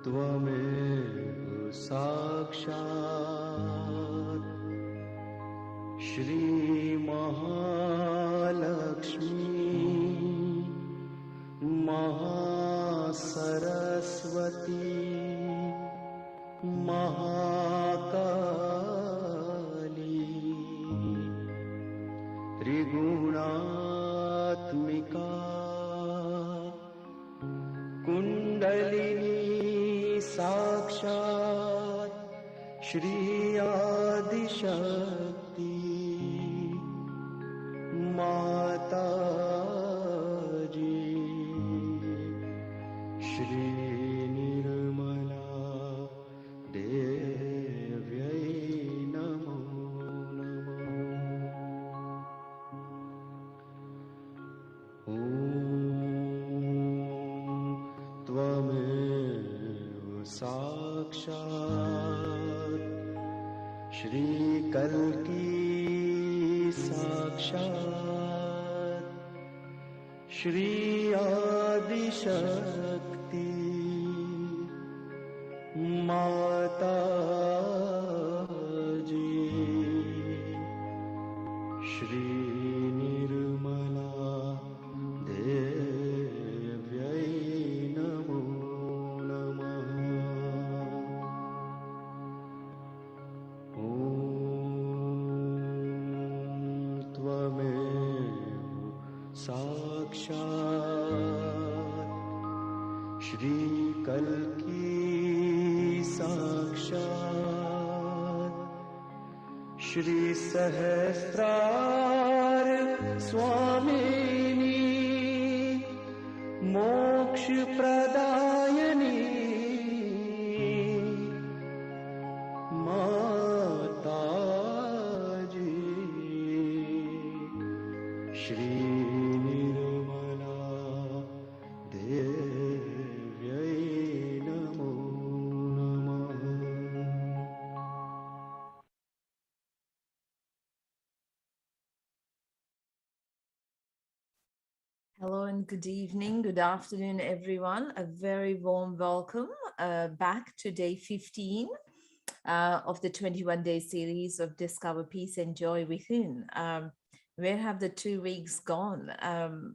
त्वमेव साक्षात् श्री महालक्ष्मी महासरस्वती महाकाली त्रिगुणात्मिका कुंडलिनी साक्षात् श्री आदिशक्ति माताजी श्री निर्मला देव्यै नमो नमः। ॐ त्वमेव साक्षात् श्री कल्की साक्षात् श्री आदिशक्ति माताजी श्री निर्मला देव्यै नमो नमः। ॐ त्वमेव साक्षात् श्री कल्की साक्षात् श्री सहस्रार स्वामिनी मोक्ष प्रदायिनी माताजी श्री निर्मला देव्यै नमो नमः। Hello and good evening, good afternoon, everyone. A very warm welcome back to day 15 of the 21-day series of Discover Peace and Joy Within. Where have the 2 weeks gone?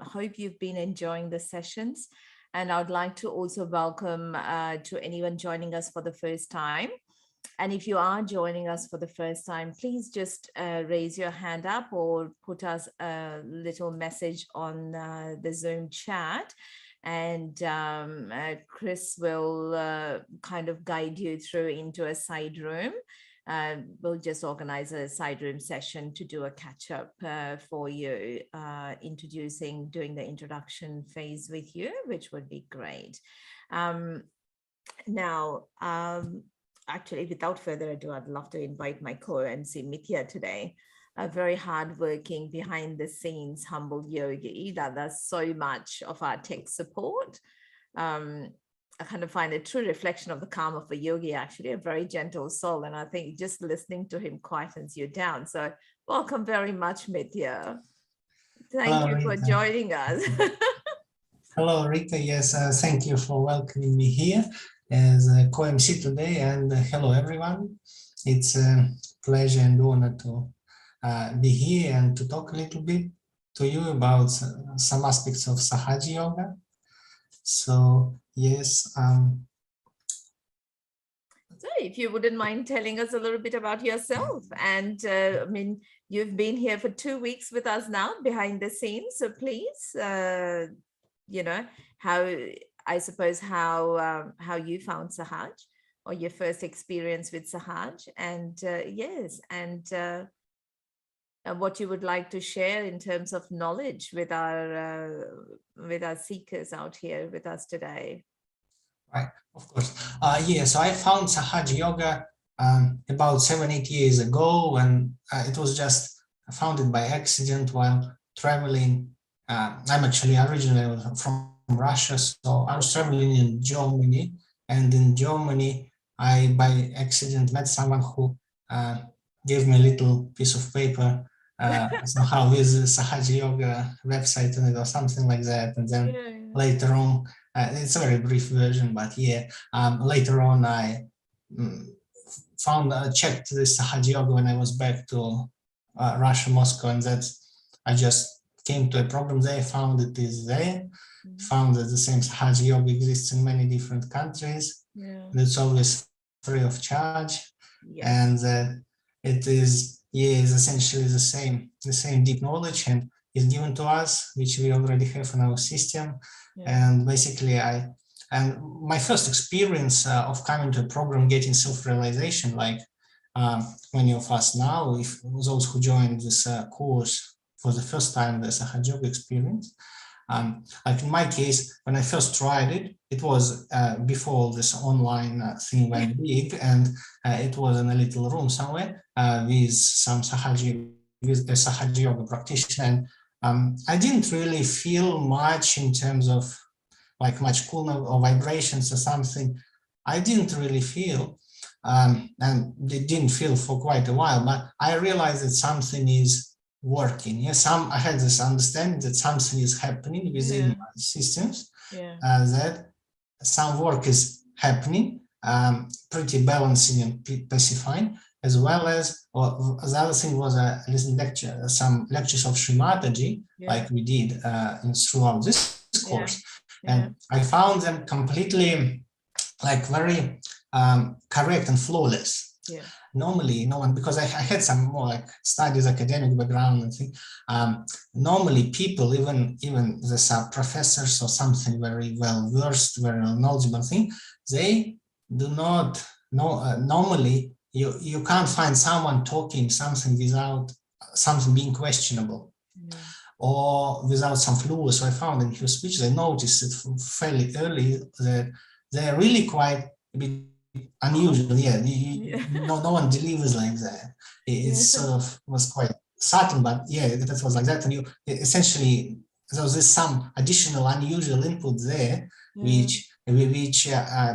Hope you've been enjoying the sessions. And I would like to also welcome to anyone joining us for the first time. And if you are joining us for the first time, please just raise your hand up or put us a little message on the Zoom chat. And Chris will kind of guide you through into a side room. We'll just organize a side room session to do a catch up for you, doing the introduction phase with you, which would be great. Actually, without further ado, I'd love to invite my co-MC Mithya today, a very hardworking, behind the scenes, humble yogi that does so much of our tech support. I kind of find a true reflection of the calm of a yogi, actually, a very gentle soul. And I think just listening to him quietens you down. So welcome very much, Mithya. Thank you for joining us. Hello, Rita. Yes, thank you for welcoming me here as a co-MC today, and hello everyone. It's a pleasure and honor to be here and to talk a little bit to you about some aspects of Sahaja Yoga. So yes. So if you wouldn't mind telling us a little bit about yourself, and I mean, you've been here for 2 weeks with us now behind the scenes, so please, how you found Sahaj, or your first experience with Sahaj, and what you would like to share in terms of knowledge with our seekers out here with us today. Right, of course. So I found Sahaja Yoga about 7-8 years ago, and it was just founded by accident while traveling. I'm actually originally from Russia, so I was traveling in Germany, and in Germany I by accident met someone who gave me a little piece of paper somehow with the Sahaja Yoga website on it or something like that, and then later on It's a very brief version, but yeah, later on I checked this Sahaja Yoga when I was back to Russia, Moscow, and I just came to a program there, found it is there, found that the same Sahaja Yoga exists in many different countries, and it's always free of charge, and that it is essentially the same deep knowledge and is given to us, which we already have in our system. And basically my first experience of coming to a program, getting self-realization, like many of us now, if those who joined this course for the first time, the Sahaja Yoga experience, like in my case, when I first tried it, it was before this online thing went big, and it was in a little room somewhere with some with a Sahaja Yoga practitioner. And I didn't really feel much in terms of like much coolness or vibrations or something. I didn't really feel, and it didn't feel for quite a while, but I realized that something is working. Yes, I had this understanding that something is happening within my systems, that some work is happening, pretty balancing and pacifying, as well as, the other thing was some lectures of Shri Mataji, like we did throughout this course. And I found them completely like very correct and flawless. Normally, no one, because I had some more like studies, academic background and things. Normally, people, even the professors or something very well versed, very knowledgeable thing, they do not know. Normally, you can't find someone talking something without something being questionable. Or without some flaws. So I found in his speeches, I noticed it fairly early that they're really quite a bit unusual. No one delivers like that. It sort of was quite subtle, but that was like that. And you essentially, there was some additional unusual input there, which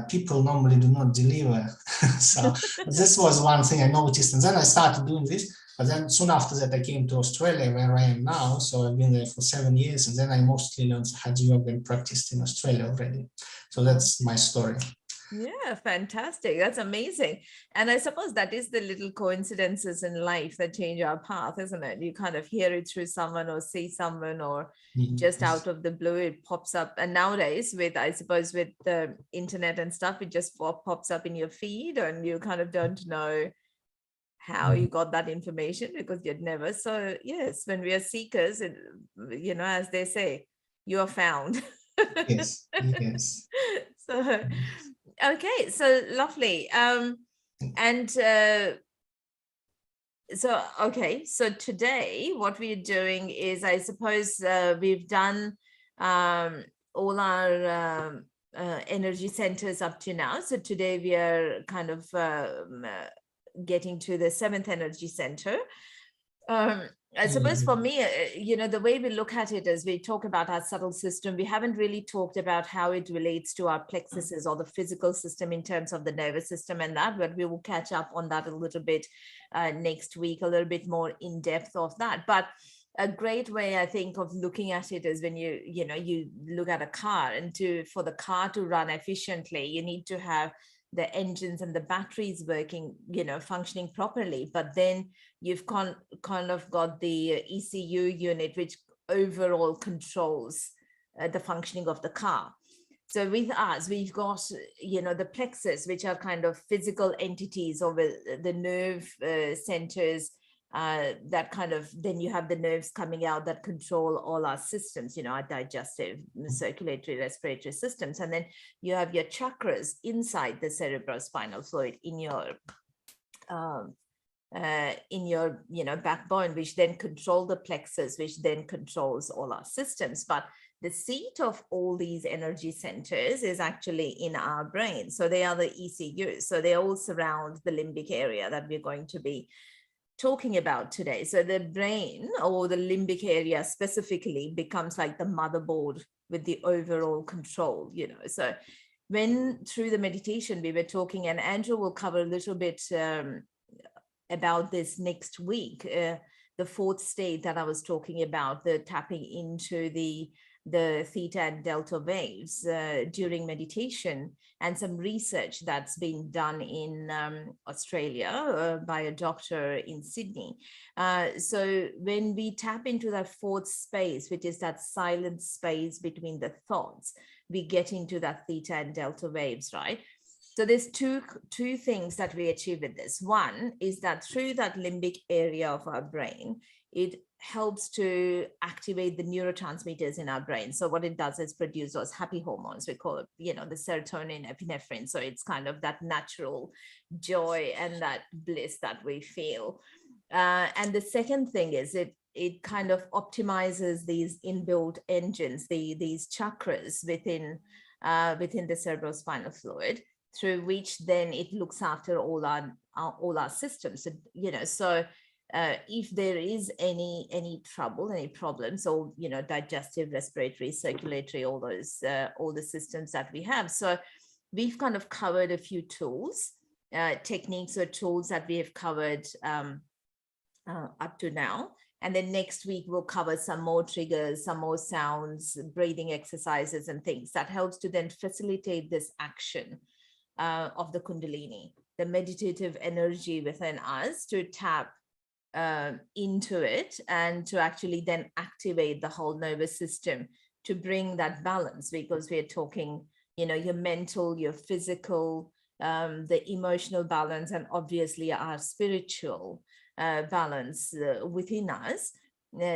people normally do not deliver. So this was one thing I noticed, and then I started doing this. But then soon after that, I came to Australia, where I am now. So I've been there for 7 years, and then I mostly learned Sahaja Yoga and practiced in Australia already. So that's my story. Yeah, fantastic. That's amazing. And I suppose that is the little coincidences in life that change our path, isn't it? You kind of hear it through someone or see someone, or just out of the blue, it pops up. And nowadays, I suppose with the internet and stuff, it just pops up in your feed, and you kind of don't know how you got that information because you'd never. So yes, when we are seekers, as they say, you are found. Yes. So okay, so lovely. So today what we're doing is, I suppose we've done all our energy centers up to now. So today we are kind of getting to the 7th energy center. I suppose for me, the way we look at it is we talk about our subtle system. We haven't really talked about how it relates to our plexuses or the physical system in terms of the nervous system and that, but we will catch up on that a little bit next week, a little bit more in depth of that. But a great way, I think, of looking at it is when you look at a car, and for the car to run efficiently, you need to have the engines and the batteries working, functioning properly. But then you've kind of got the ECU unit, which overall controls the functioning of the car. So with us, we've got, the plexus, which are kind of physical entities, or the nerve centers that kind of, then you have the nerves coming out that control all our systems, our digestive, circulatory, respiratory systems. And then you have your chakras inside the cerebrospinal fluid in your backbone, which then control the plexus, which then controls all our systems. But the seat of all these energy centers is actually in our brain. So they are the ECUs. So they all surround the limbic area that we're going to be talking about today. So the brain, or the limbic area specifically, becomes like the motherboard with the overall control, So when through the meditation we were talking, and Andrew will cover a little bit about this next week, the 4th state that I was talking about, the tapping into the the theta and delta waves during meditation, and some research that's been done in Australia by a doctor in Sydney. So when we tap into that fourth space, which is that silent space between the thoughts, we get into that theta and delta waves, right? So there's two things that we achieve with this. One is that through that limbic area of our brain, it helps to activate the neurotransmitters in our brain. So what it does is produce those happy hormones. We call it, the serotonin, epinephrine. So it's kind of that natural joy and that bliss that we feel. And the second thing is it kind of optimizes these inbuilt engines, these chakras within the cerebrospinal fluid, through which then it looks after all our systems. So if there is any trouble, any problems, or digestive, respiratory, circulatory, all the systems that we have. So we've kind of covered a few tools, techniques or tools that we have covered up to now. And then next week we'll cover some more triggers, some more sounds, breathing exercises and things that helps to then facilitate this action of the Kundalini, the meditative energy within us, to tap into it and to actually then activate the whole nervous system to bring that balance, because we're talking, your mental, your physical, the emotional balance, and obviously our spiritual balance within us.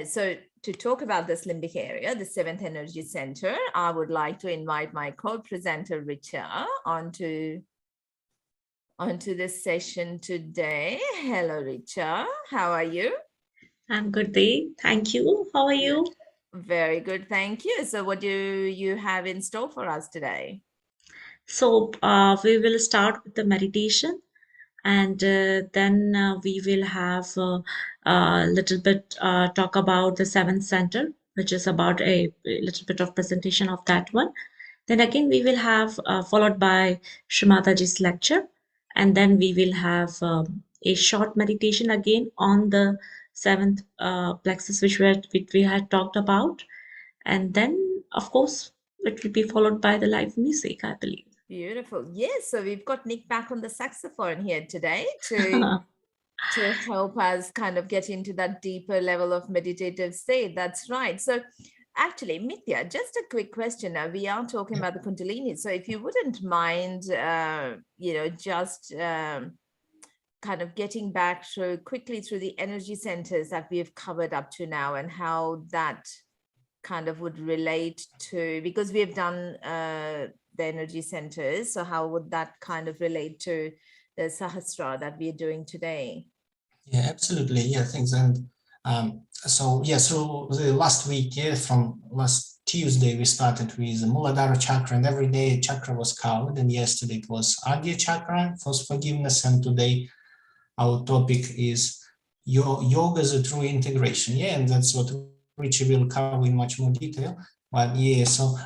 So to talk about this limbic area, the seventh energy center, I would like to invite my co-presenter Richa onto this session today. Hello, Richa. How are you? I'm good, Dee. Thank you. How are you? Very good, thank you. So what do you have in store for us today? So we will start with the meditation, and then we will have a little bit talk about the seventh center, which is about a little bit of presentation of that one. Then again, we will have followed by Shri Mataji's lecture, and then we will have a short meditation again on the seventh plexus, which we had talked about, and then of course it will be followed by the live music, I believe. Beautiful. Yes, so we've got Nick back on the saxophone here today to help us kind of get into that deeper level of meditative state. That's right. So actually, Mithya, just a quick question. Now, we are talking about the Kundalini. So if you wouldn't mind, just kind of getting back quickly through the energy centers that we have covered up to now, and how that kind of would relate to, because we have done the energy centers. So how would that kind of relate to the Sahasrara that we are doing today? Yeah, absolutely. Yeah, thanks. And so the last week, from last Tuesday, we started with the Muladhara chakra, and every day a chakra was covered. And yesterday it was Agya chakra for forgiveness, and today our topic is yoga as a true integration. Yeah, and that's what Richie will cover in much more detail. But yeah, so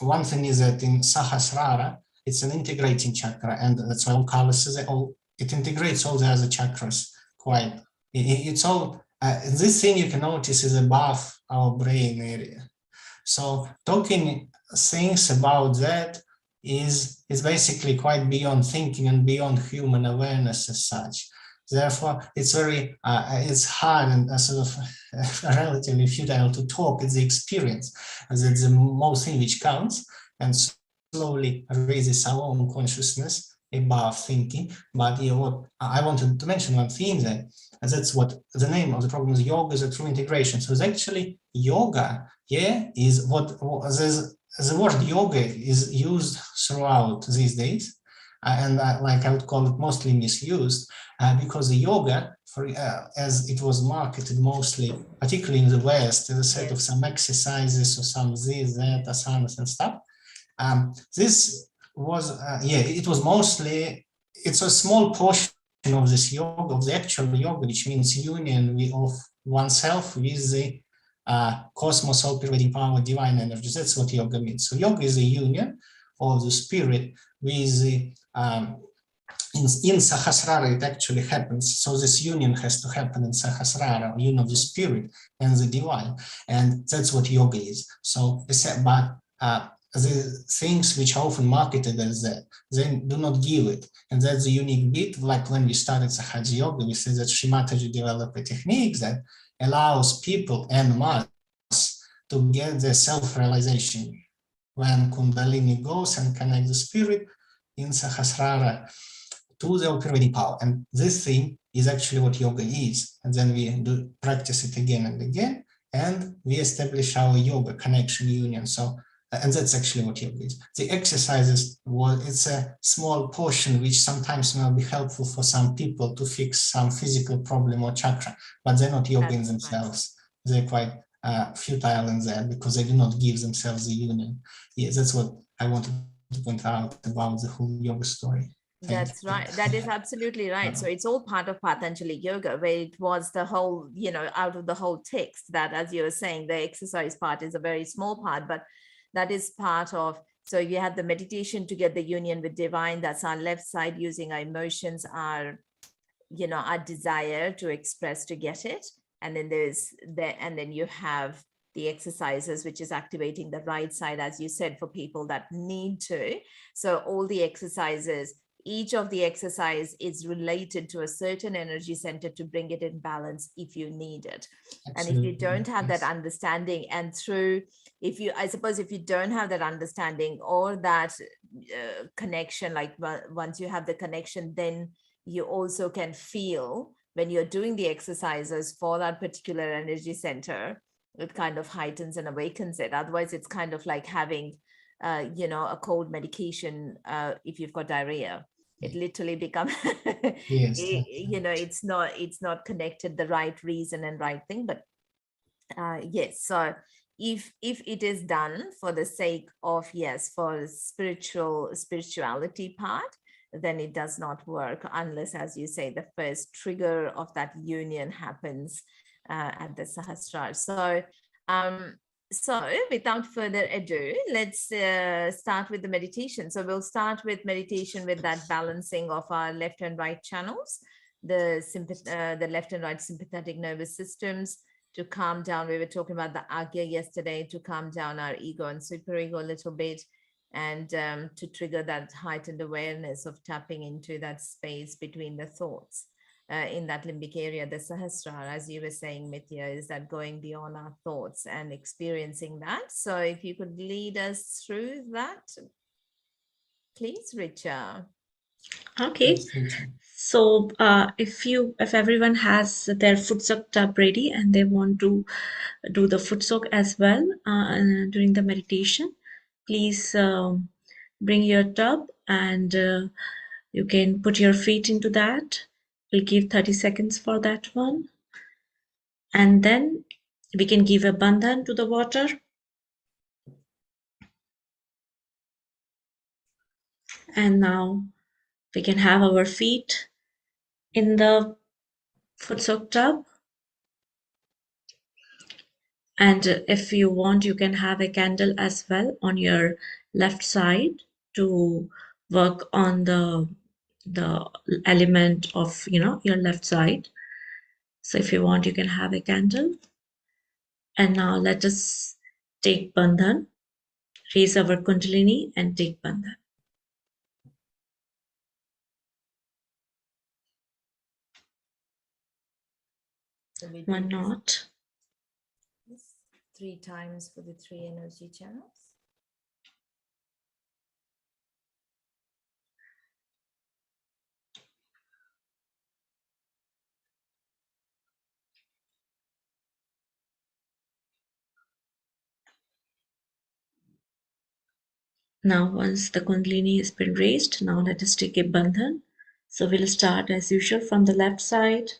one thing is that in Sahasrara, it's an integrating chakra, and that's why it integrates all the other chakras quite. It's all, this thing you can notice is above our brain area. So talking things about that is basically quite beyond thinking and beyond human awareness as such. Therefore, it's very, it's hard and sort of relatively futile to talk. It's the experience, as it's the most thing which counts, and slowly raises our own consciousness above thinking. But what I wanted to mention one thing that, and that's what the name of the program is, yoga is a true integration. So it's actually yoga, is what the word yoga is used throughout these days. And like I would call it mostly misused, because the yoga, as it was marketed mostly, particularly in the West, as a set of some exercises or some this, that, asanas and stuff. This was, it was mostly, it's a small portion of this yoga, of the actual yoga, which means union of oneself with the cosmos, all-pervading power, divine energy. That's what yoga means. So yoga is a union of the spirit with the in Sahasrara, it actually happens. So this union has to happen in Sahasrara, union of the spirit and the divine. And that's what yoga is. So, but the things which are often marketed as that, they do not give it. And that's the unique bit. Like when we started Sahaja Yoga, we said that Shri Mataji developed a technique that allows people and mass to get their self-realization. When Kundalini goes and connects the spirit in Sahasrara to the operating power. And this thing is actually what yoga is. And then we do practice it again and again, and we establish our yoga connection union. So, and that's actually what yoga is. The exercises, well, it's a small portion which sometimes may be helpful for some people to fix some physical problem or chakra, but they're not yoga in themselves. Right. They're quite futile in that because they do not give themselves the union. Yes, that's what I wanted to point out about the whole yoga story. That's right. That is absolutely right. So it's all part of Patanjali Yoga, where it was the whole, out of the whole text that, as you were saying, the exercise part is a very small part, but that is part of. So you have the meditation to get the union with divine. That's our left side, using our emotions, our desire to express to get it. And then then you have the exercises, which is activating the right side, as you said, for people that need to. So all the exercises, each of the exercise is related to a certain energy center to bring it in balance if you need it. Absolutely. And if you don't have that understanding, and if you don't have that understanding or that connection, like once you have the connection, then you also can feel when you're doing the exercises for that particular energy center, it kind of heightens and awakens it. Otherwise, it's kind of like having, a cold medication if you've got diarrhea. It literally becomes, yes, it's not connected the right reason and right thing. But yes, so if it is done for the sake of, for spirituality part, then it does not work unless, as you say, the first trigger of that union happens at the Sahasrara. So without further ado, let's start with the meditation. So we'll start with meditation with that balancing of our left and right channels, the left and right sympathetic nervous systems, to calm down. We were talking about the Agya yesterday, to calm down our ego and superego a little bit, and to trigger that heightened awareness of tapping into that space between the thoughts. In that limbic area, the Sahasrara, as you were saying, Mithya, is that going beyond our thoughts and experiencing that. So if you could lead us through that, please, Richa. Okay. So if everyone has their foot soak tub ready and they want to do the foot soak as well during the meditation, please bring your tub and you can put your feet into that. We'll give 30 seconds for that one. And then we can give a bandhan to the water. And now we can have our feet in the foot soak tub. And if you want, you can have a candle as well on your left side to work on the element of your left side. So if you want, you can have a candle. And now let us take bandhan, raise our kundalini and take bandhan. So one knot. 3 times for the 3 energy channels. Now once the kundalini has been raised, now let us take a bandhan. So we'll start as usual from the left side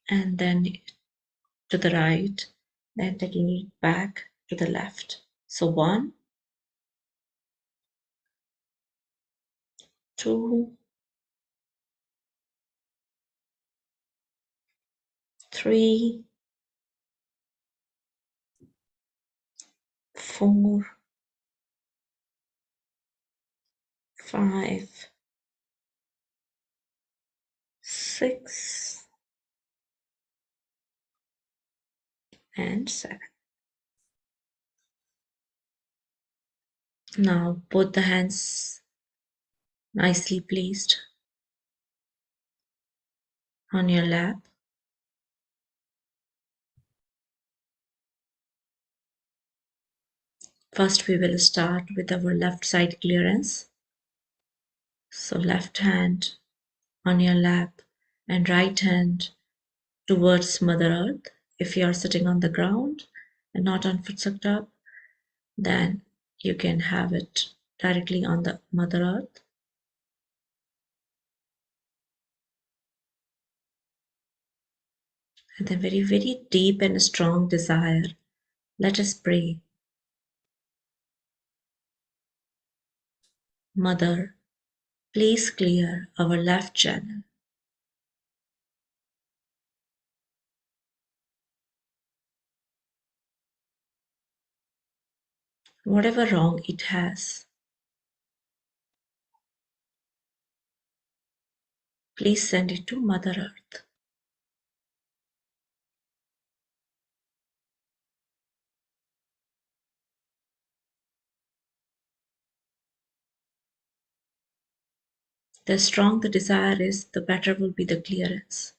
and then to the right, then taking it back to the left. So 1, 2, 3, 4, 5, 6, and 7. Now both the hands nicely placed on your lap. First, we will start with our left side clearance. So left hand on your lap and right hand towards Mother Earth. If you are sitting on the ground and not on foot sucked up, then you can have it directly on the Mother Earth. And a very, very deep and strong desire. Let us pray. Mother, please clear our left channel. Whatever wrong it has, please send it to Mother Earth. The stronger the desire is, the better will be the clearance.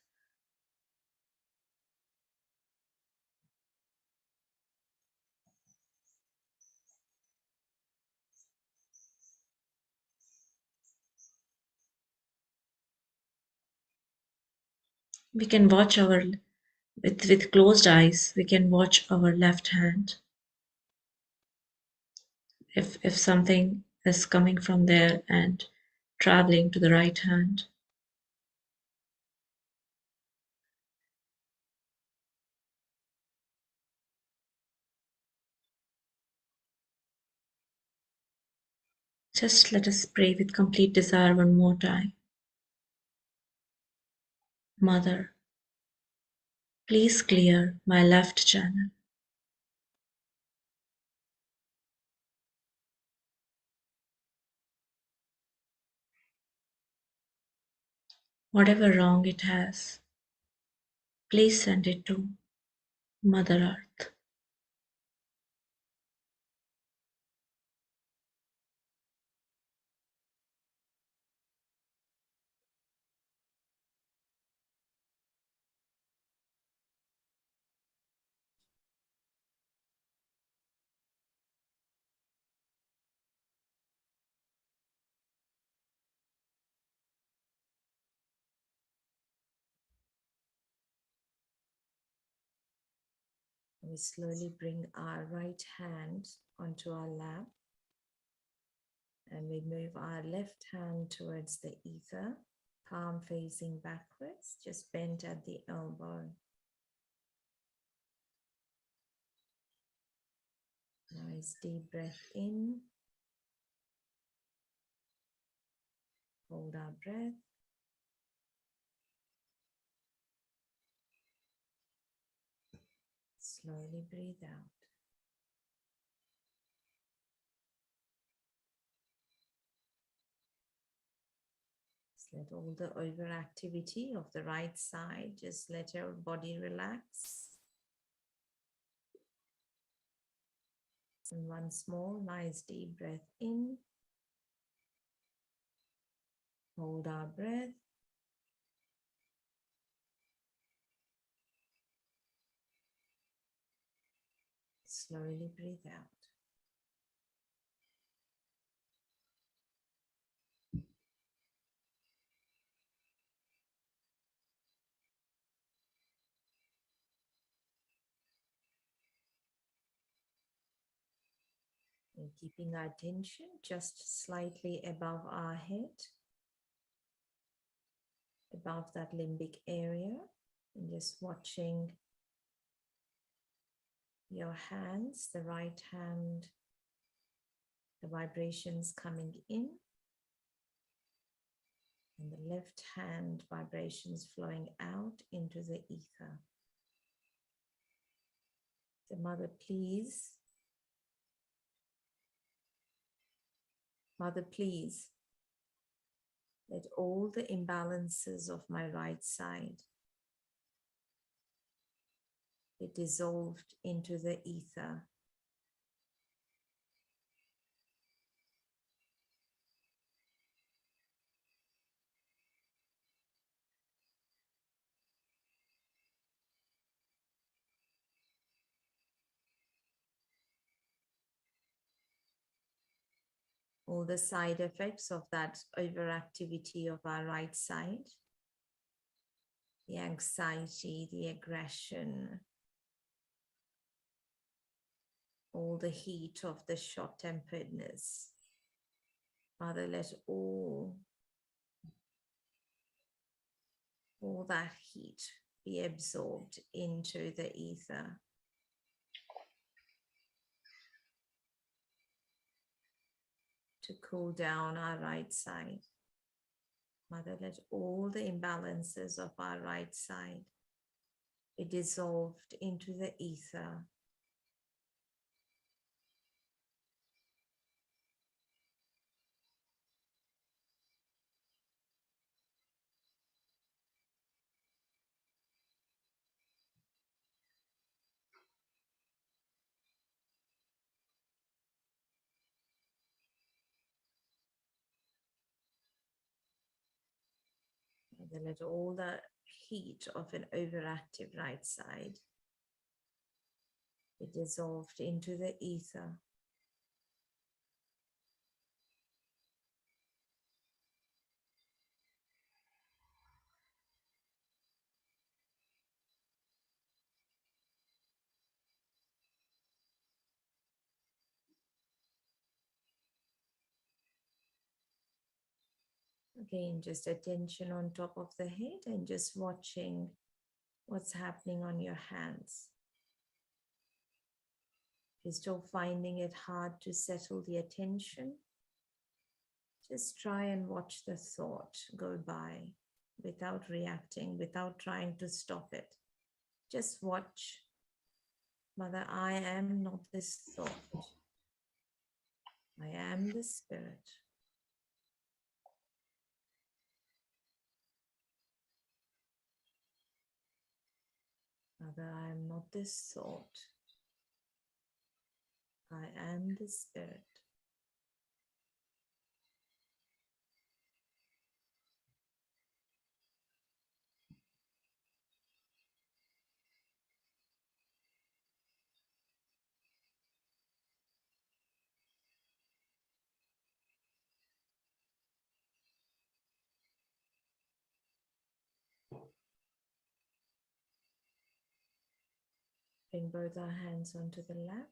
We can watch our, with closed eyes, we can watch our left hand. If something is coming from there and traveling to the right hand. Just let us pray with complete desire one more time. Mother, please clear my left channel. Whatever wrong it has, please send it to Mother Earth. We slowly bring our right hand onto our lap and we move our left hand towards the ether, palm facing backwards, just bent at the elbow. Nice deep breath in. Hold our breath. Slowly breathe out. Let all the overactivity of the right side, just let your body relax. And once more, nice deep breath in. Hold our breath. Slowly breathe out. And keeping our attention just slightly above our head, above that limbic area, and just watching your hands, the right hand, the vibrations coming in, and the left hand vibrations flowing out into the ether. So Mother, please, Let all the imbalances of my right side be dissolved into the ether. All the side effects of that overactivity of our right side, the anxiety, the aggression, all the heat of the short-temperedness. Father, let all that heat be absorbed into the ether. To cool down our right side. Mother, let all the imbalances of our right side be dissolved into the ether. Mother, let all the heat of an overactive right side be dissolved into the ether. Again, just attention on top of the head and just watching what's happening on your hands. If you're still finding it hard to settle the attention, just try and watch the thought go by without reacting, without trying to stop it. Just watch. Mother, I am not this thought. I am the spirit. Mother, I am not this thought. I am the spirit. Bring both our hands onto the lap.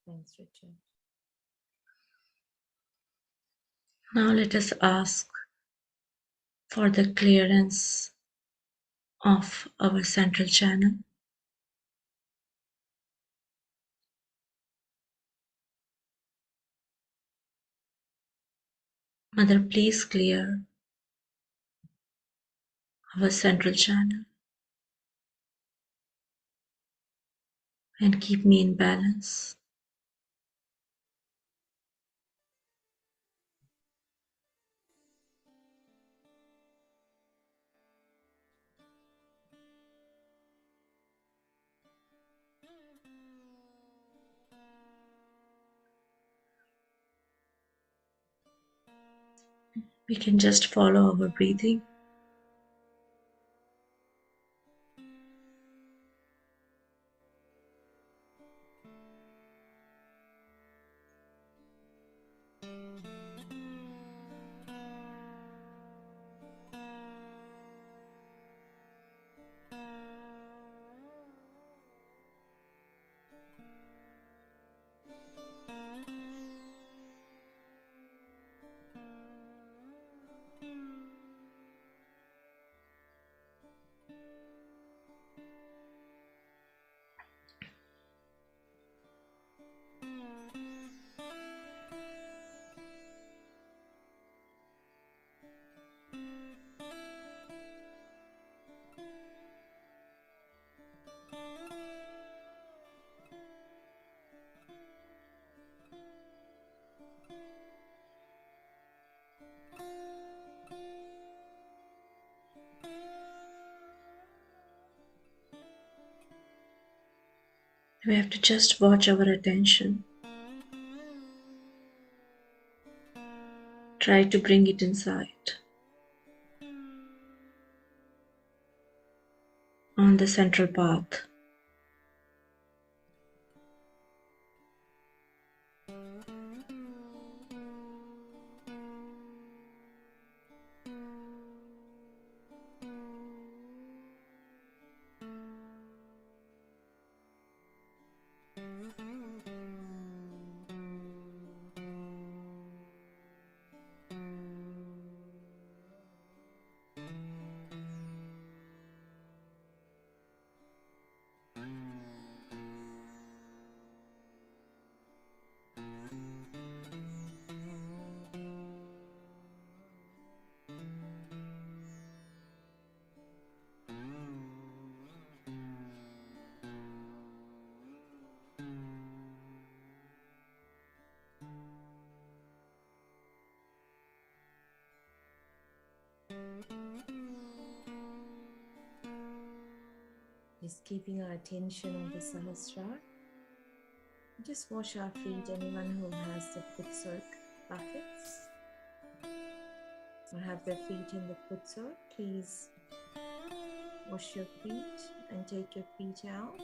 Thanks, Richard. Now let us ask for the clearance of our central channel. Mother, please clear our central channel and keep me in balance. We can just follow our breathing. We have to just watch our attention. Try to bring it inside on the central path. Just keeping our attention on the Sahasrara. Just wash our feet. Anyone who has the foot soak buckets or have their feet in the foot soak, please wash your feet and take your feet out.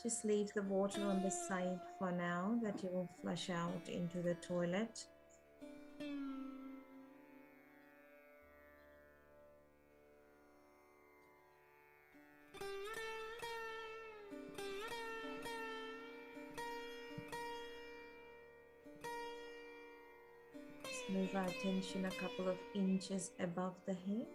Just leave the water on the side for now that you will flush out into the toilet. Just move our attention a couple of inches above the head.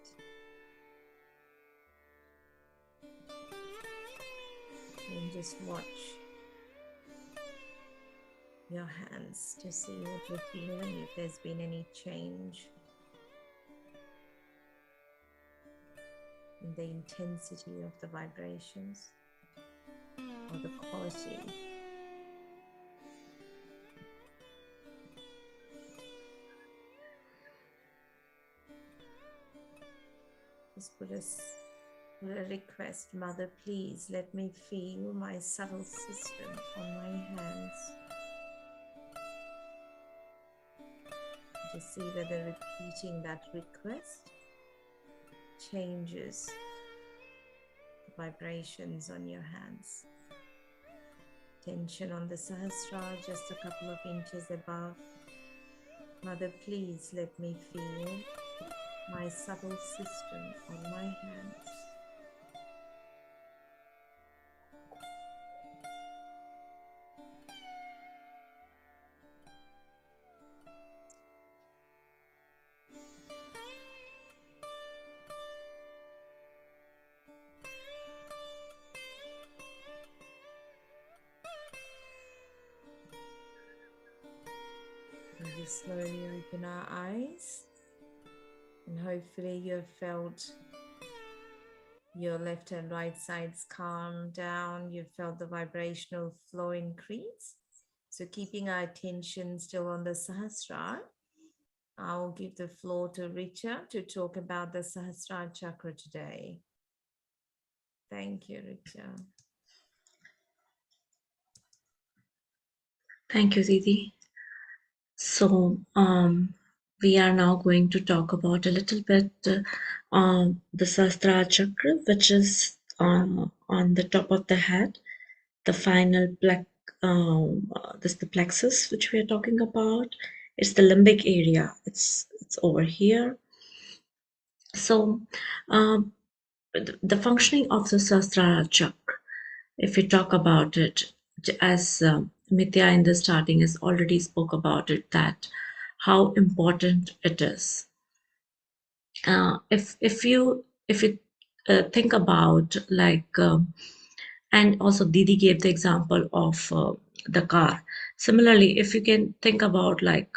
And just watch your hands to see what you're feeling, if there's been any change in the intensity of the vibrations or the quality. Just put a request, Mother, please let me feel my subtle system on my hands. Just see whether repeating that request changes the vibrations on your hands. Tension on the Sahasrara, just a couple of inches above. Mother, please let me feel my subtle system on my hands. And just slowly open our eyes. And hopefully you have felt your left and right sides calm down. You've felt the vibrational flow increase. So keeping our attention still on the Sahasrara, I'll give the floor to Richa to talk about the Sahasrara chakra today. Thank you, Richa. Thank you, Didi. So, we are now going to talk about a little bit the Sahasrara chakra, which is on the top of the head, the final this is the plexus which we are talking about. It's the limbic area. It's over here. So, the functioning of the Sahasrara chakra, if we talk about it, as Mithya in the starting has already spoke about it, that how important it is. If you think about like, and also Didi gave the example of the car. Similarly, if you can think about like,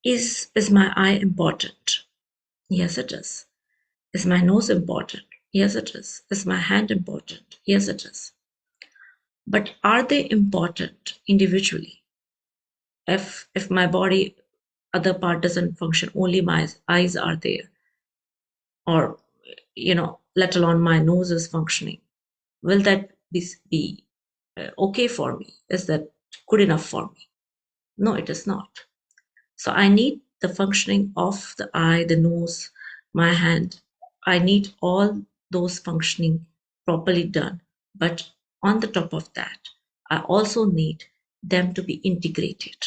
is my eye important? Yes, it is. Is my nose important? Yes, it is. Is my hand important? Yes, it is. But are they important individually? If my body, other part doesn't function, only my eyes are there, or let alone my nose is functioning, will that be okay for me? Is that good enough for me? No, it is not. So I need the functioning of the eye, the nose, my hand. I need all those functioning properly done. But on the top of that, I also need them to be integrated.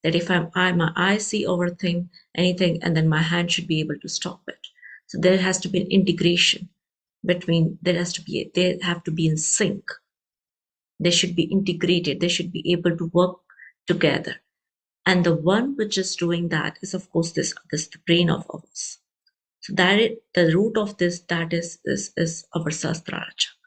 That if my eyes see anything, and then my hand should be able to stop it. So there has to be an integration between. They have to be in sync. They should be integrated. They should be able to work together. And the one which is doing that is, of course, this the brain of ours. So the root of this, that is our Sahasrara chakra.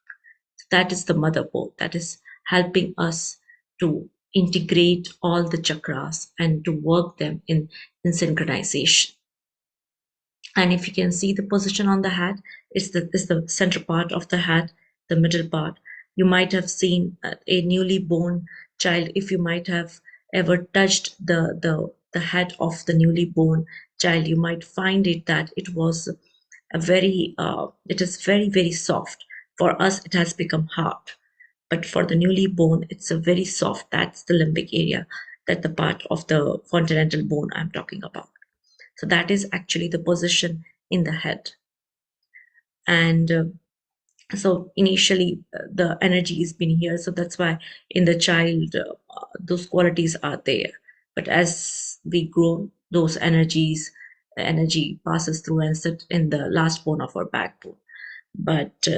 That is the motherboard that is helping us to integrate all the chakras and to work them in synchronization. And if you can see the position on the head, it's the center part of the head, the middle part. You might have seen a newly born child. If you might have ever touched the head of the newly born child, you might find it that it was it is very, very soft. For us, it has become hard. But for the newly born, it's a very soft. That's the limbic area, that the part of the continental bone I'm talking about. So that is actually the position in the head. And so initially the energy has been here. So that's why in the child, those qualities are there. But as we grow, those energy passes through and sit in the last bone of our backbone. But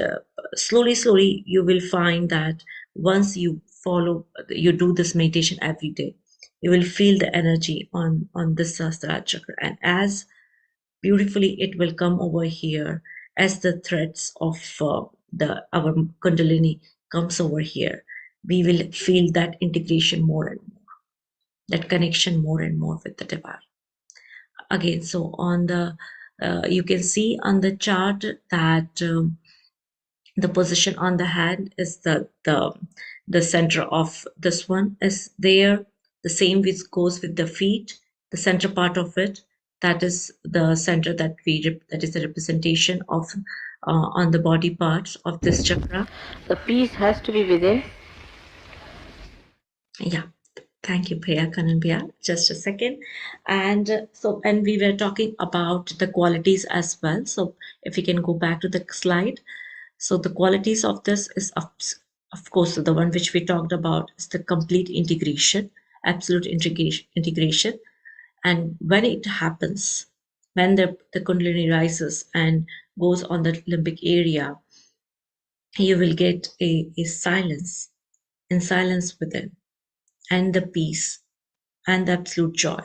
slowly, you will find that once you do this meditation every day, you will feel the energy on this Sahasrara chakra, and as beautifully it will come over here as the threads of our Kundalini comes over here. We will feel that integration more and more, that connection more and more with the divine. Again, so on the you can see on the chart that the position on the hand is the center of this one is there. The same which goes with the feet, the center part of it, that is the center that is the representation of on the body parts of this chakra. The peace has to be within. Yeah, thank you, Priya Kananbia. Just a second. And we were talking about the qualities as well. So if you can go back to the slide. So the qualities of this is, of course, the one which we talked about is the complete integration, absolute integration. And when it happens, when the Kundalini rises and goes on the limbic area, you will get a silence within, and the peace and the absolute joy.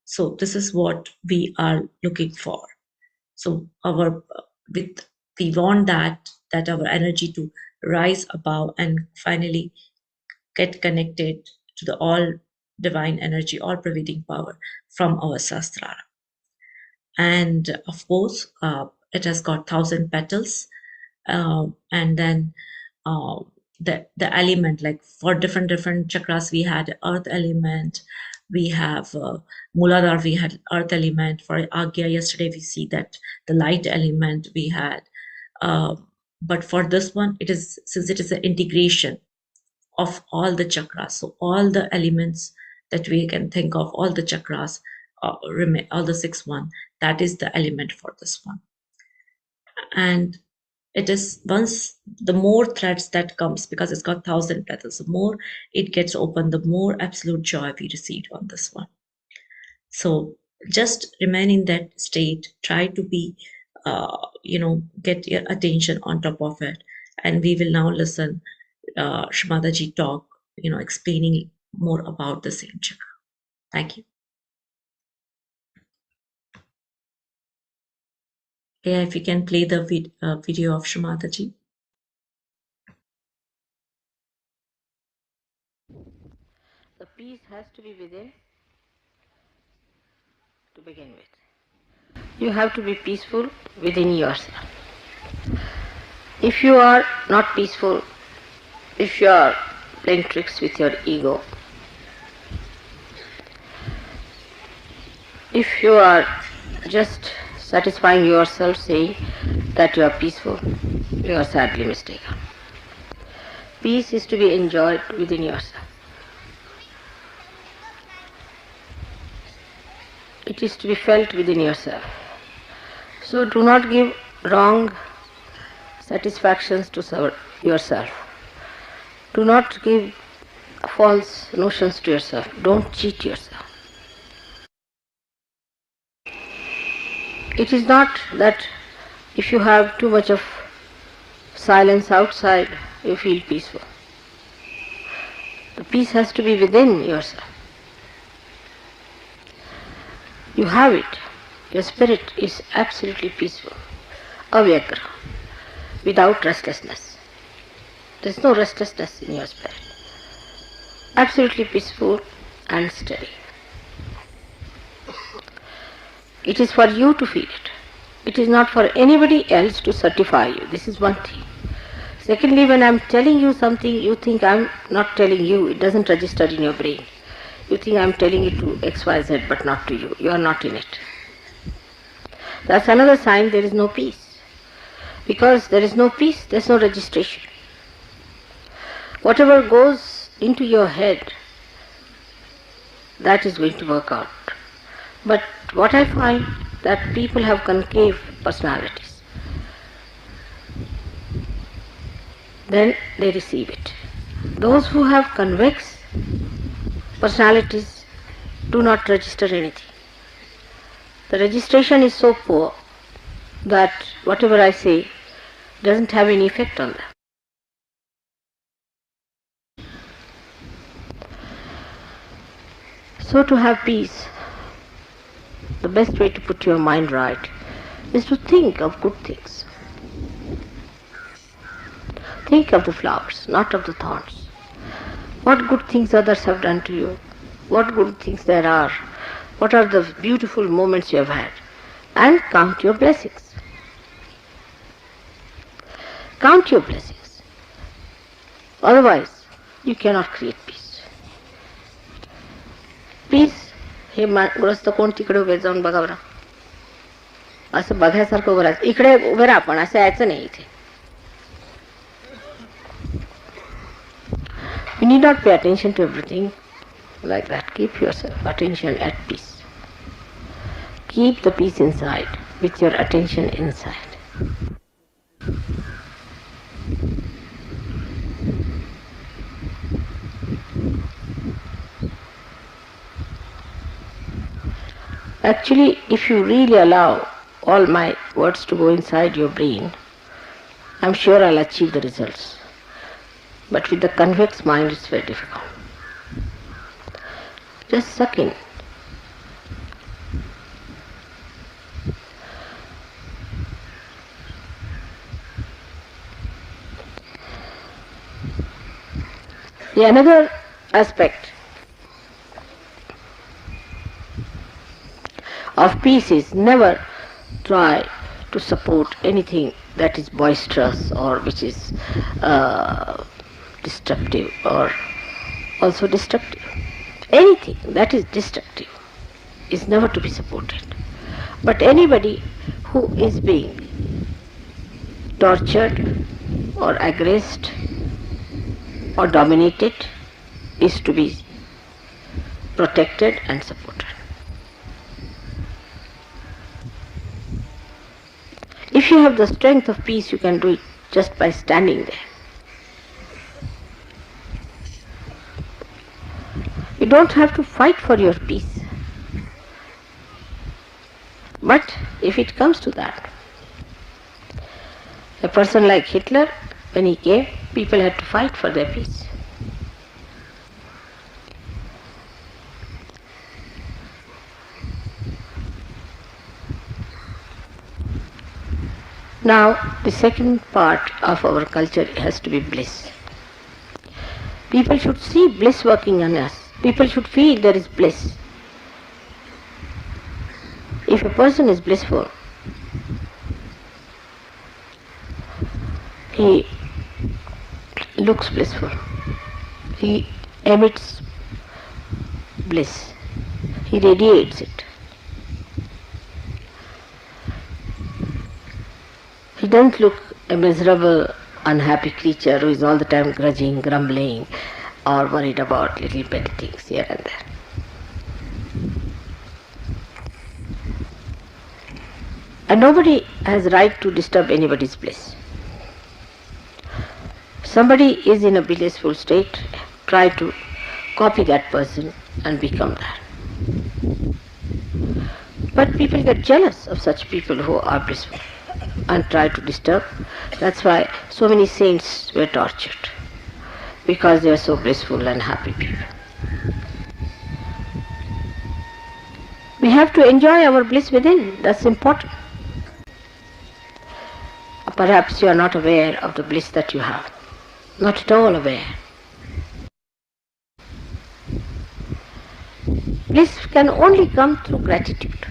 So this is what we are looking for. So we want that our energy to rise above and finally get connected to the all divine energy, all pervading power from our Sahasrara. And of course, it has got 1,000 petals, and then the element, like for different chakras, we had earth element, we have Muladhara, we had earth element. For Agya, yesterday we see that the light element we had. But for this one, since it is an integration of all the chakras, so all the elements that we can think of, all the chakras, all the 6-1, that is the element for this one. And it is once the more threads that comes, because it's got 1,000 petals, the more it gets open, the more absolute joy we received on this one. So just remain in that state, try to be get your attention on top of it, and we will now listen Shri Mataji talk, explaining more about the same chakra. Thank you. Yeah, if you can play the video of Shri Mataji. The peace has to be within to begin with. You have to be peaceful within yourself. If you are not peaceful, if you are playing tricks with your ego, if you are just satisfying yourself saying that you are peaceful, you are sadly mistaken. Peace is to be enjoyed within yourself. It is to be felt within yourself. So do not give wrong satisfactions to yourself. Do not give false notions to yourself. Don't cheat yourself. It is not that if you have too much of silence outside, you feel peaceful. The peace has to be within yourself. You have it. Your spirit is absolutely peaceful. Avyagra, without restlessness. There is no restlessness in your spirit. Absolutely peaceful and steady. It is for you to feel it. It is not for anybody else to certify you. This is one thing. Secondly, when I am telling you something, you think I am not telling you. It doesn't register in your brain. You think I am telling it to XYZ but not to you. You are not in it. That's another sign there is no peace. Because there is no peace, there is no registration. Whatever goes into your head, that is going to work out. But what I find that people have concave personalities. Then they receive it. Those who have convex personalities do not register anything. The registration is so poor that whatever I say doesn't have any effect on them. So to have peace, the best way to put your mind right is to think of good things. Think of the flowers, not of the thorns. What good things others have done to you? What good things there are? What are the beautiful moments you have had? And count your blessings. Count your blessings. Otherwise, you cannot create peace. Peace, हे ग्रस्त कोण तिकडे उभे जाऊन बघा बरं. असं बघायसारखं उभं राहायचं. इकडे उभे राहा पण असं यायचं नाही इथे. You need not pay attention to everything like that. Keep yourself attention at peace. Keep the peace inside with your attention inside. Actually, if you really allow all my words to go inside your brain, I'm sure I'll achieve the results. But with the convex mind, it's very difficult. Just suck in. The another aspect of peace is never try to support anything that is boisterous or which is destructive or also destructive. Anything that is destructive is never to be supported. But anybody who is being tortured or aggressed or dominated is to be protected and supported. If you have the strength of peace, you can do it just by standing there. You don't have to fight for your peace. But if it comes to that, a person like Hitler, when he came, people had to fight for their peace. Now, the second part of our culture has to be bliss. People should see bliss working on us. People should feel there is bliss. If a person is blissful, he looks blissful. He emits bliss. He radiates it. He doesn't look a miserable, unhappy creature who is all the time grudging, grumbling, or worried about little petty things here and there. And nobody has right to disturb anybody's bliss. Somebody is in a blissful state, try to copy that person and become that. But people get jealous of such people who are blissful and try to disturb. That's why so many saints were tortured, because they are so blissful and happy people. We have to enjoy our bliss within, that's important. Perhaps you are not aware of the bliss that you have, not at all aware. Bliss can only come through gratitude,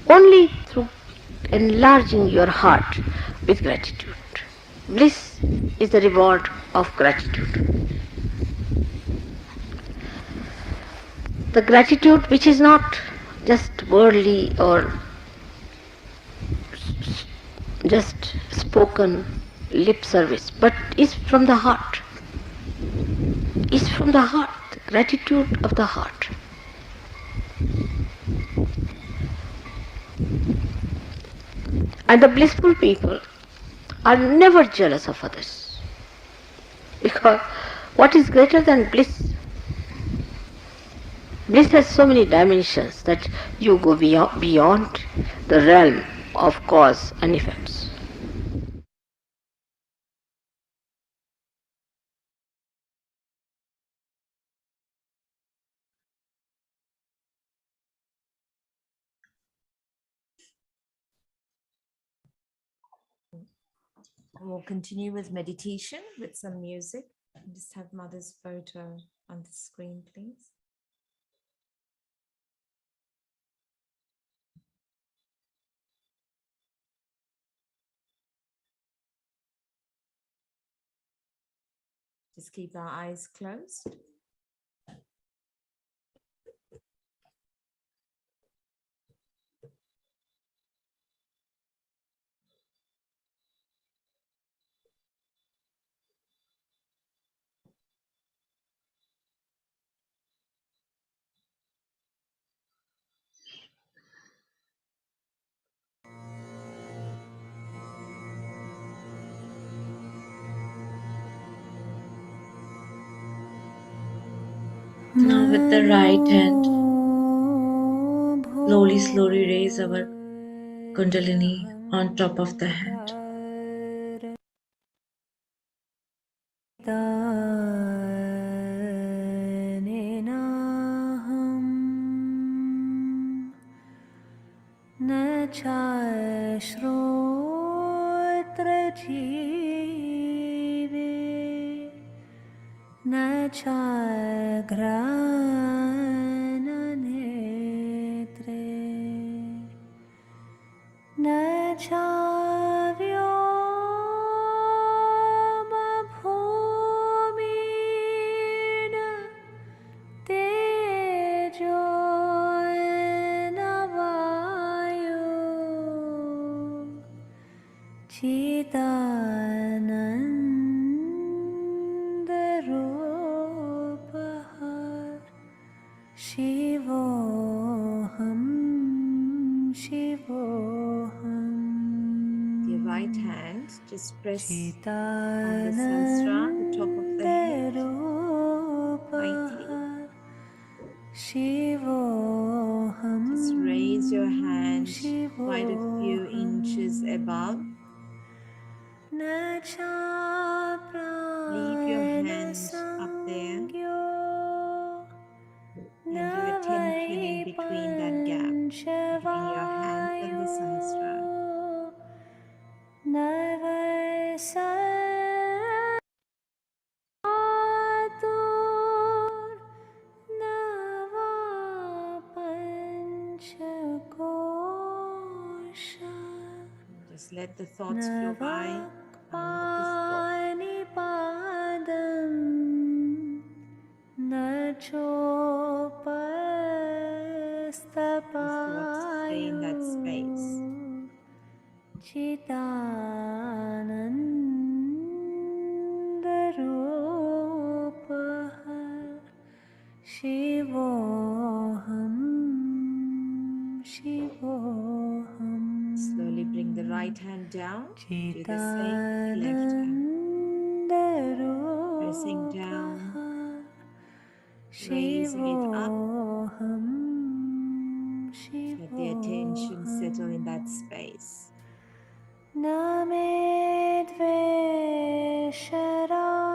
only through enlarging your heart with gratitude. Bliss is the reward of gratitude. The gratitude which is not just worldly or just spoken lip service, but is from the heart. Is from the heart, gratitude of the heart. And the blissful people are never jealous of others, because what is greater than bliss? Bliss has so many dimensions that you go beyond the realm of cause and effects. We'll continue with meditation with some music. Just have Mother's photo on the screen, please. Just keep our eyes closed. Now with the right hand, slowly raise our Kundalini on top of the hand. न चाघ्राणनेत्रे न चाव्योमभूमिन तेजो न वायो चिदानन्दरूपः शिवोऽहं शिवोऽहम्. Your right hand, just press on the Sahasrara, the top of the head, lightly. Just raise your hand quite a few inches above. Leave your hand up there and do attention in between that gap, between your hands and the Sahasrara. Just let the thoughts flow by. These thoughts stay in that space. Shivoham, Shivoham. Slowly bring the right hand down. Do the same with the left hand. Pressing down, raising it up. Shivoham, Let the attention settle in that Shivoham. space. Namedve sharago,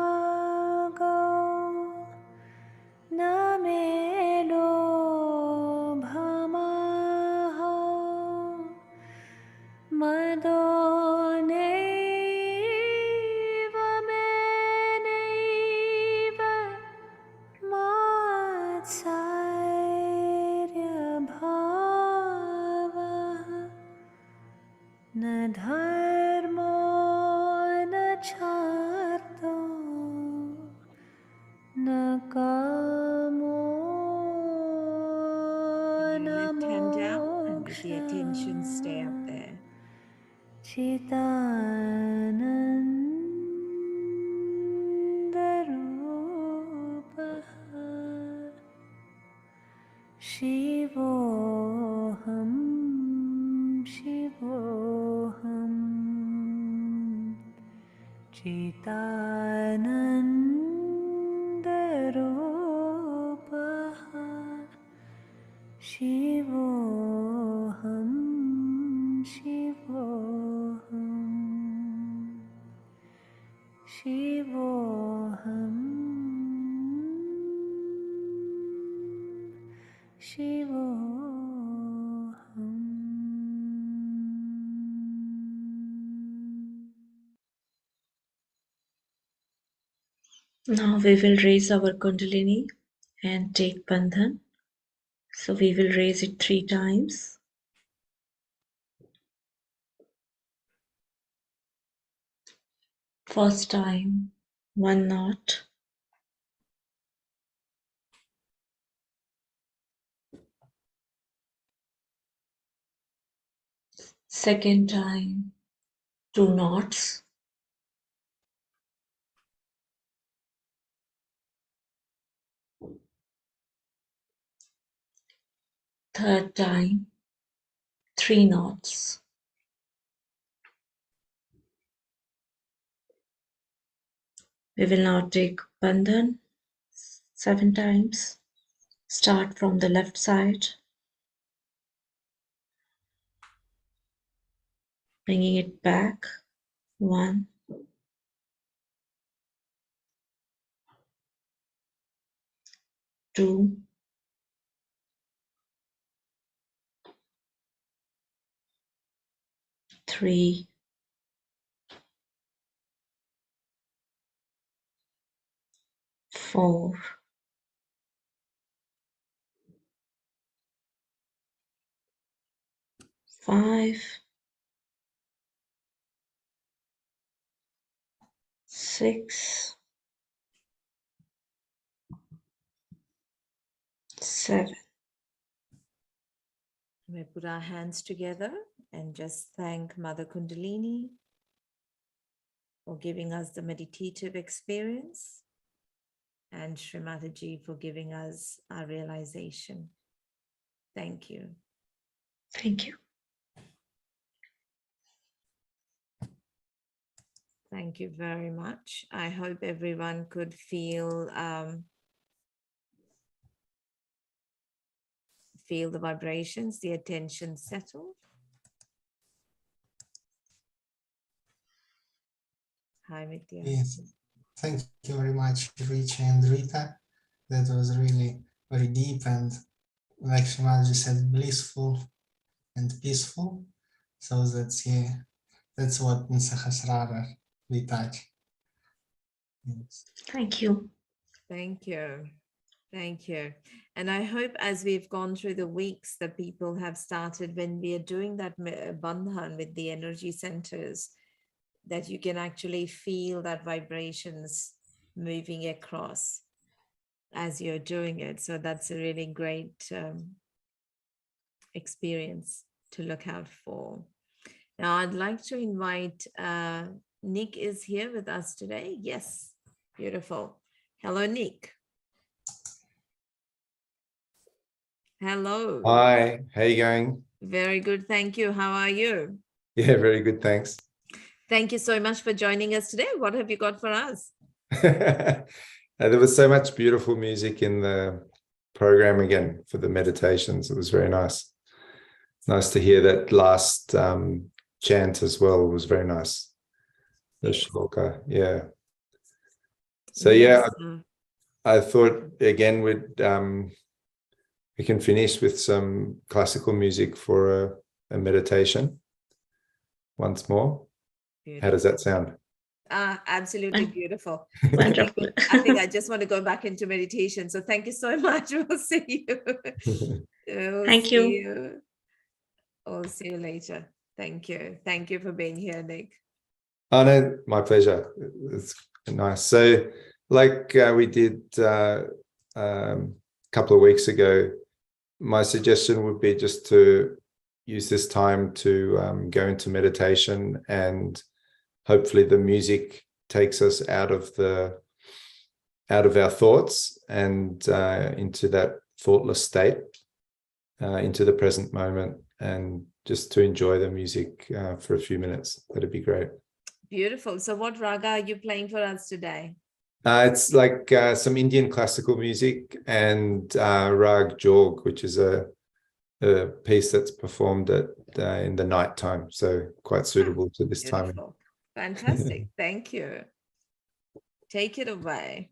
namelo bhamaho, madoneva meneva, matsarya bhava. Na dharmo na charto, na kamo Bring your na left hand down and let the moksha. attention stay up there. Chitananda rupaha, Shivoham, Shivoham. Chitananda rupaha, Shivoham, Shivoham. Shivoham, Shivoham. Now we will raise our Kundalini and take Bandhan. So we will raise it 3 times. First time, 1 knot. Second time, 2 knots. Third time, 3 knots. We will now take Bandhan 7 times. Start from the left side, bringing it back. 1, 2, 3, 4, 5, 6, 7. We put our hands together and just thank Mother Kundalini for giving us the meditative experience and Shri Mataji for giving us our realization. Thank you. Thank you. Thank you very much. I hope everyone could feel the vibrations, the attention settled. Hi, Mitya. Yes, thank you very much, Richa and Rita. That was really very deep and, like Shimaji said, blissful and peaceful. So that's, yeah, that's what in Sahasrara we touch. Yes. Thank you. Thank you. Thank you. And I hope as we've gone through the weeks that people have started, when we are doing that bandhan with the energy centers, that you can actually feel that vibrations moving across as you're doing it. So that's a really great experience to look out for. Now I'd like to invite, Nick is here with us today. Yes, beautiful. Hello, Nick. Hello. Hi, how you going? Very good. Thank you. How are you? Yeah, very good, thanks. Thank you so much for joining us today. What have you got for us? There was so much beautiful music in the program again for the meditations. It was very nice. Nice to hear that last chant as well. It was very nice. The shloka, yeah. So Yes. I thought again we can finish with some classical music for a meditation once more. How does that sound? Absolutely beautiful. Wonderful. I think I just want to go back into meditation. So thank you so much. We'll see you. Thank you. We'll see you later. Thank you. Thank you for being here, Nick. Oh no, my pleasure. It's nice. So like we did a couple of weeks ago, my suggestion would be just to use this time to go into meditation, and hopefully the music takes us out of our thoughts and into that thoughtless state, into the present moment, and just to enjoy the music for a few minutes. That'd be great. Beautiful. So what raga are you playing for us today? It's like some Indian classical music and Rag Jog, which is a piece that's performed in the night time. So quite suitable to this time. Beautiful. Fantastic. Thank you. Take it away.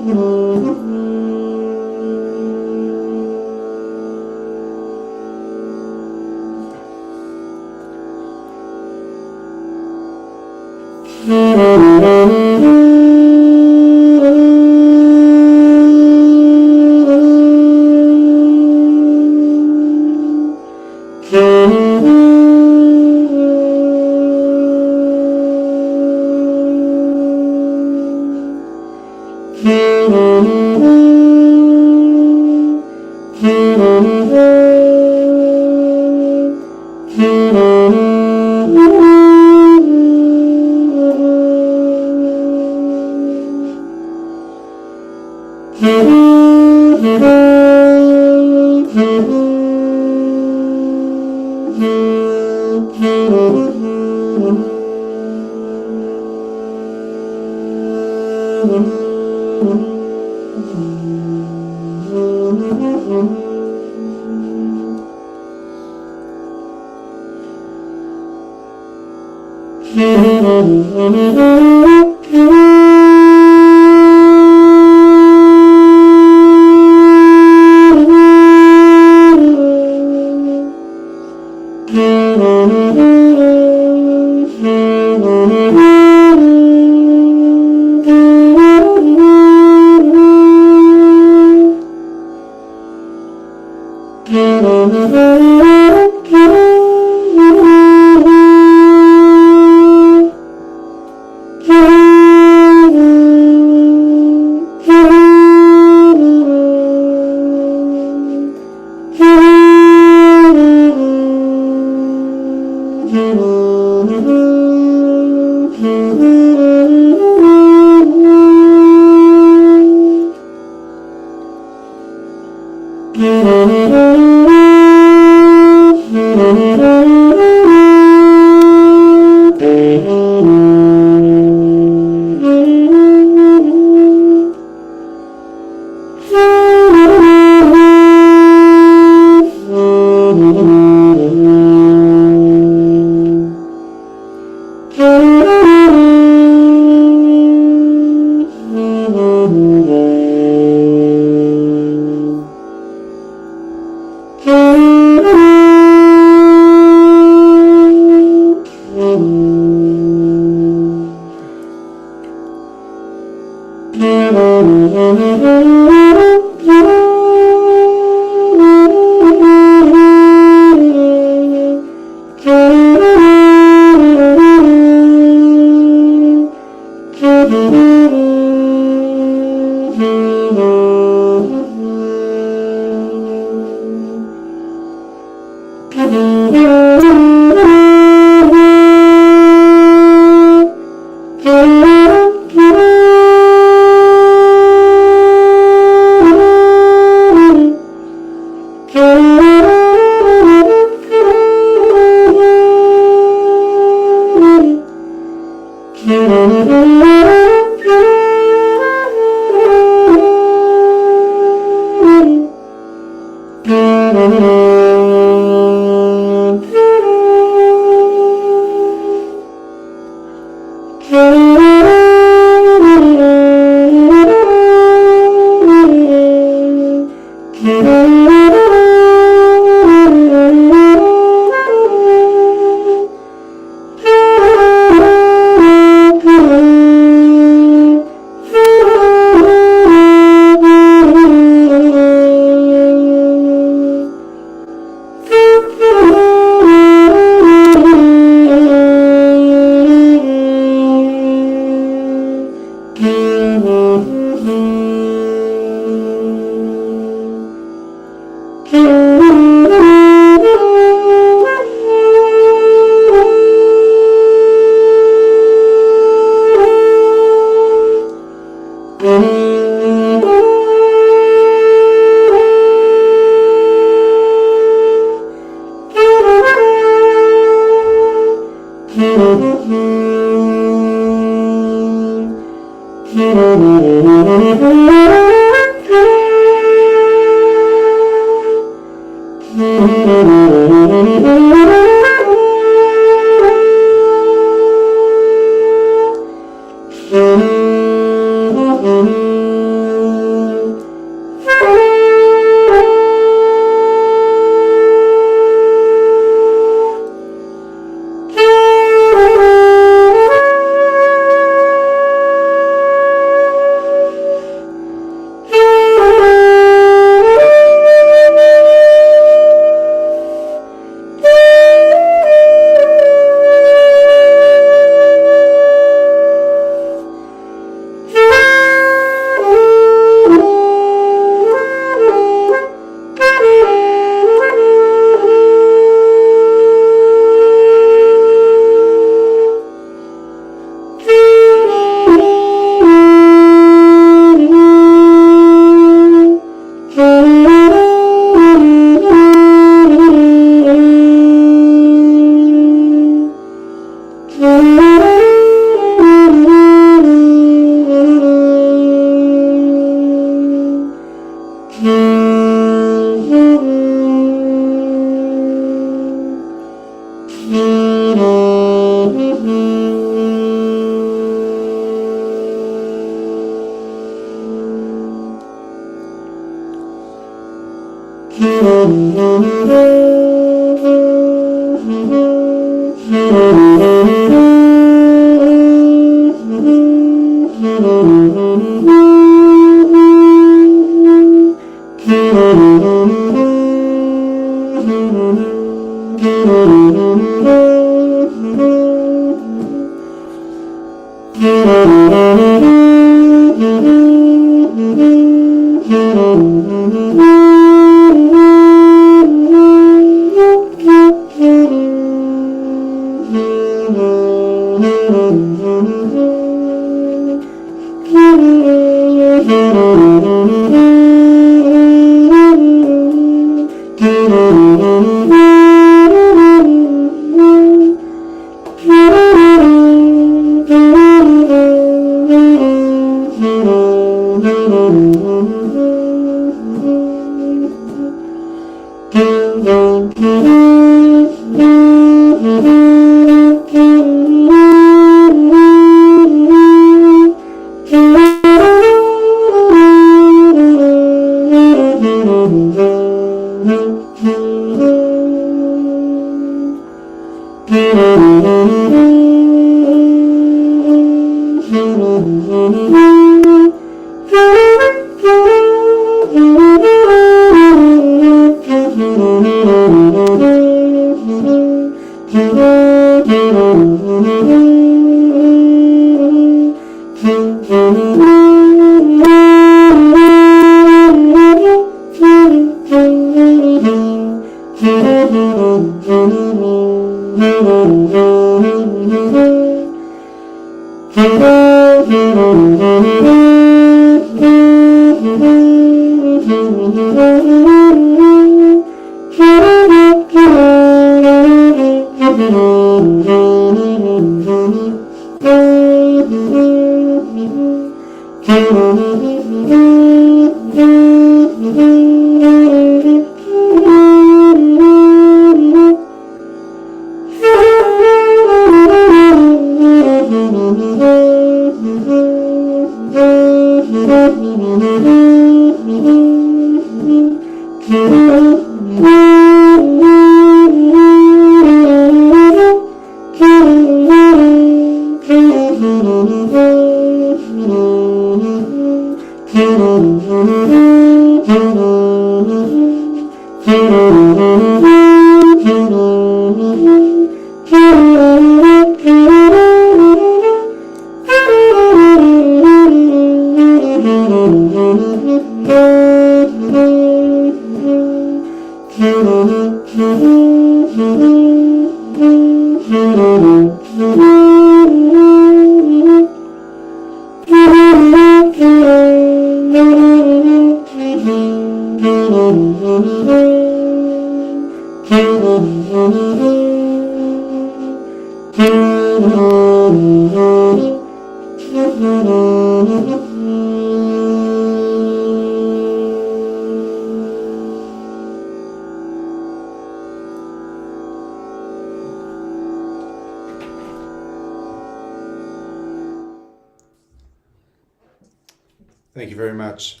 Thank you very much.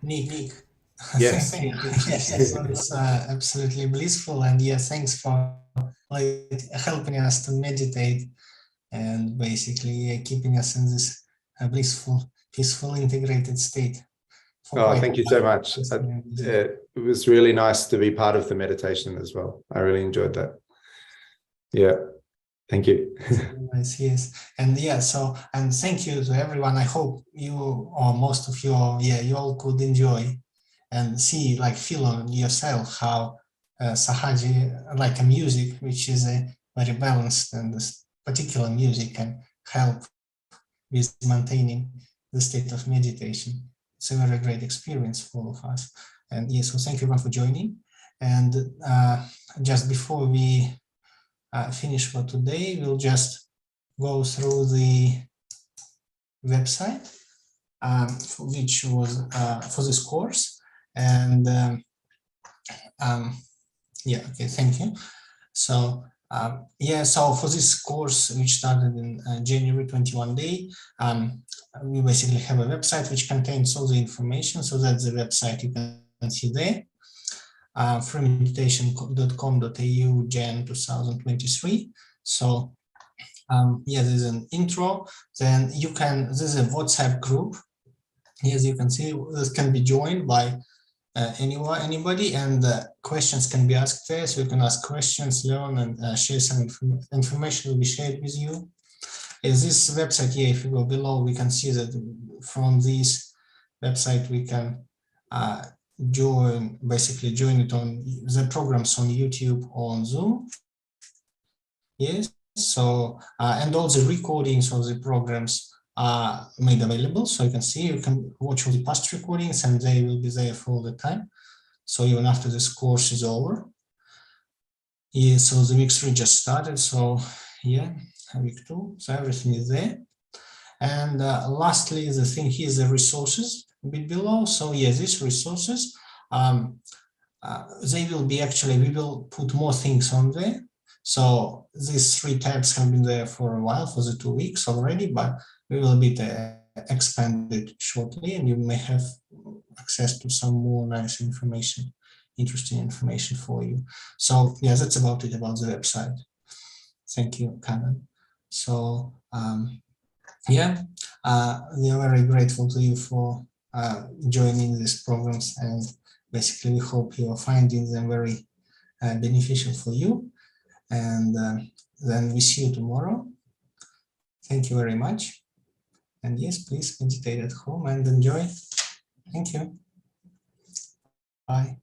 Nick. Yes. Thank you. Yes, so it's absolutely blissful, and yeah, thanks for helping us to meditate and basically keeping us in this blissful, peaceful, integrated state. Oh, thank you so much. It was really nice to be part of the meditation as well. I really enjoyed that. Yeah, thank you. Nice, yes. And yeah, so, and thank you to everyone. I hope you, or most of you, you all could enjoy and see, like, feel on yourself how Sahaja, like a music, which is a very balanced, and this particular music can help with maintaining the state of meditation. It's a very great experience for all of us. And yes, so thank you everyone for joining. And just before we finish for today, we'll just go through the website which was for this course. And yeah, okay, thank you. So yeah, so for this course, which started in January 21 day, we basically have a website which contains all the information. So that's the website you can see there, freemeditation.com.au, Jan 2023. So yeah, there's an intro. Then you can, there's a WhatsApp group. As you can see, this can be joined by anybody, and questions can be asked there. So you can ask questions, learn, and share some information will be shared with you. Is this website here, if you go below, we can see that from this website we can basically join it on the programs on YouTube or on Zoom. Yes, so and all the recordings of the programs are made available, so you can see, you can watch all the past recordings and they will be there for all the time, so even after this course is over. Yeah, so the week 3 just started, so yeah, week 2, so everything is there. And lastly, the thing here is the resources a bit below. So yeah, these resources, they will be, actually we will put more things on there. So these 3 tabs have been there for a while, for the 2 weeks already, but we will be expanded shortly, and you may have access to some more nice information, interesting information for you. So yeah, that's about it about the website. Thank you, Canon. So yeah, we are very grateful to you for joining these programs, and basically we hope you are finding them very beneficial for you. And then we see you tomorrow. Thank you very much. And yes, please meditate at home and enjoy. Thank you. Bye.